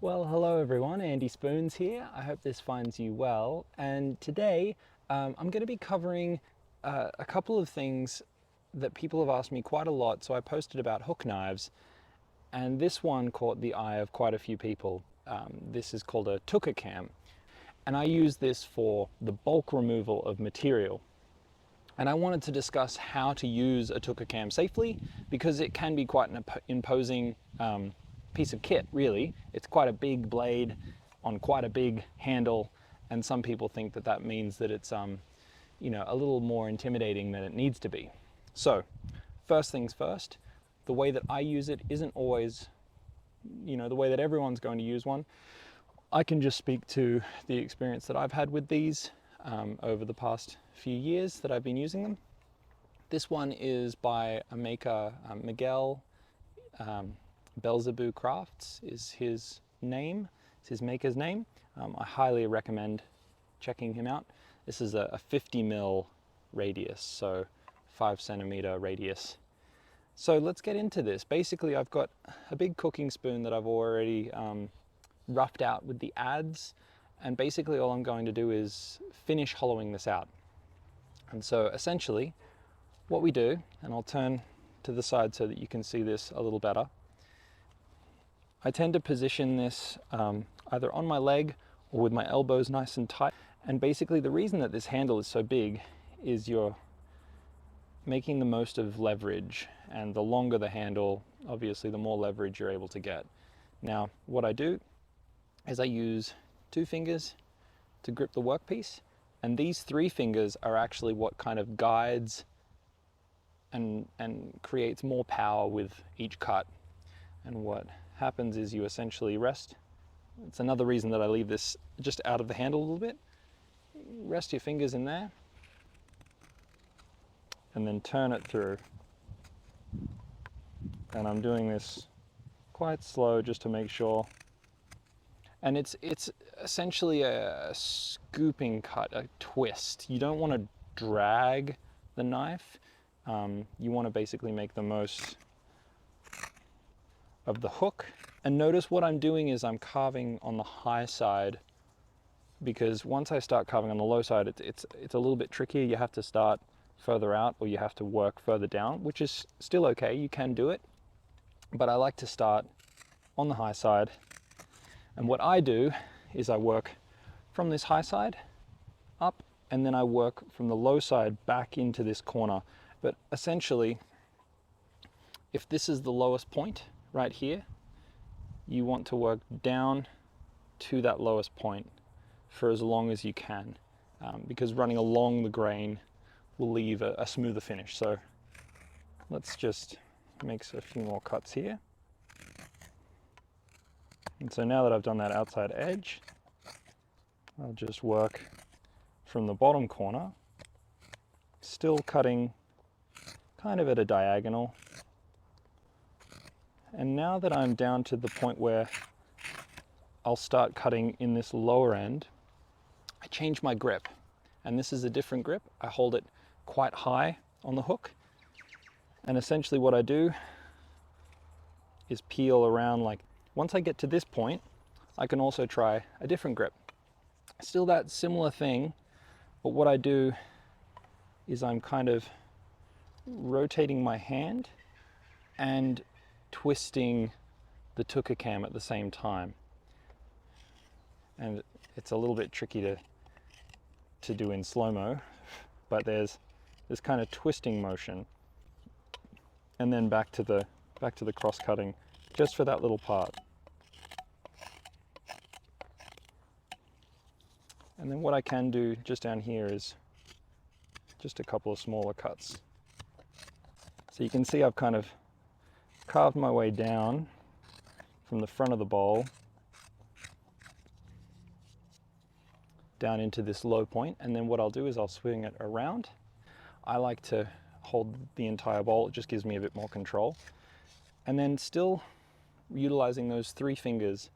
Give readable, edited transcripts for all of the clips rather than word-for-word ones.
Well, hello everyone, Andy Spoons here. I hope this finds you well. And today I'm going to be covering a couple of things that people have asked me quite a lot. So I posted about hook knives, and this one caught the eye of quite a few people. This is called a Twca Cam, and I use this for the bulk removal of material. And I wanted to discuss how to use a Twca Cam safely, because it can be quite an imposing piece of kit, really. It's quite a big blade on quite a big handle, and some people think that that means that it's a little more intimidating than it needs to be. So, first things first, the way that I use it isn't always, the way that everyone's going to use one. I can just speak to the experience that I've had with these over the past few years that I've been using them. This one is by a maker, Miguel. Beelzeboo Crafts is his name, it's his maker's name. I highly recommend checking him out. This is a 50 mm radius, so 5 cm radius. So let's get into this. Basically, I've got a big cooking spoon that I've already roughed out with the adze, and basically all I'm going to do is finish hollowing this out. And so essentially what we do, and I'll turn to the side so that you can see this a little better, I tend to position this either on my leg or with my elbows nice and tight. And basically the reason that this handle is so big is you're making the most of leverage, and the longer the handle, obviously the more leverage you're able to get. Now what I do is I use 2 fingers to grip the workpiece, and these 3 fingers are actually what kind of guides and creates more power with each cut. And what happens is you essentially rest. It's another reason that I leave this just out of the handle a little bit. Rest your fingers in there and then turn it through. And I'm doing this quite slow just to make sure. And it's essentially a scooping cut, a twist. You don't want to drag the knife. You want to basically make the most of the hook. And notice what I'm doing is I'm carving on the high side, because once I start carving on the low side, it's a little bit trickier. You have to start further out, or you have to work further down, which is still okay. You can do it, but I like to start on the high side. And what I do is I work from this high side up, and then I work from the low side back into this corner. But essentially, if this is the lowest point right here, you want to work down to that lowest point for as long as you can, because running along the grain will leave a smoother finish. So let's just make a few more cuts here. And so now that I've done that outside edge, I'll just work from the bottom corner, still cutting kind of at a diagonal. And now that I'm down to the point where I'll start cutting in this lower end, I change my grip. And this is a different grip. I hold it quite high on the hook. And essentially what I do is peel around. Like, once I get to this point, I can also try a different grip. Still that similar thing, but what I do is I'm kind of rotating my hand and twisting the Twca Cam at the same time. And it's a little bit tricky to do in slow-mo, but there's this kind of twisting motion, and then back to the cross-cutting just for that little part. And then what I can do just down here is just a couple of smaller cuts. So you can see I've kind of carved my way down from the front of the bowl down into this low point, and then what I'll do is I'll swing it around. I like to hold the entire bowl, it just gives me a bit more control. And then still utilizing those 3 fingers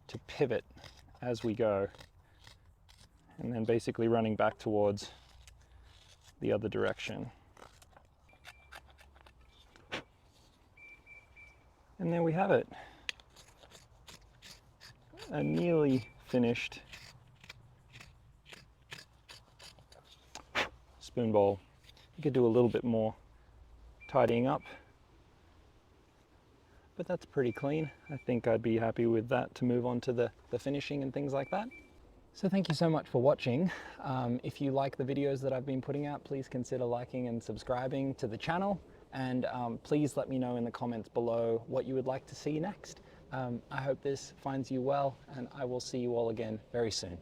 to pivot as we go, and then basically running back towards the other direction. And there we have it. a nearly finished spoon bowl. You could do a little bit more tidying up, but that's pretty clean. I think I'd be happy with that to move on to the finishing and things like that. So thank you so much for watching. If you like the videos that I've been putting out, please consider liking and subscribing to the channel. And please let me know in the comments below what you would like to see next. I hope this finds you well, and I will see you all again very soon.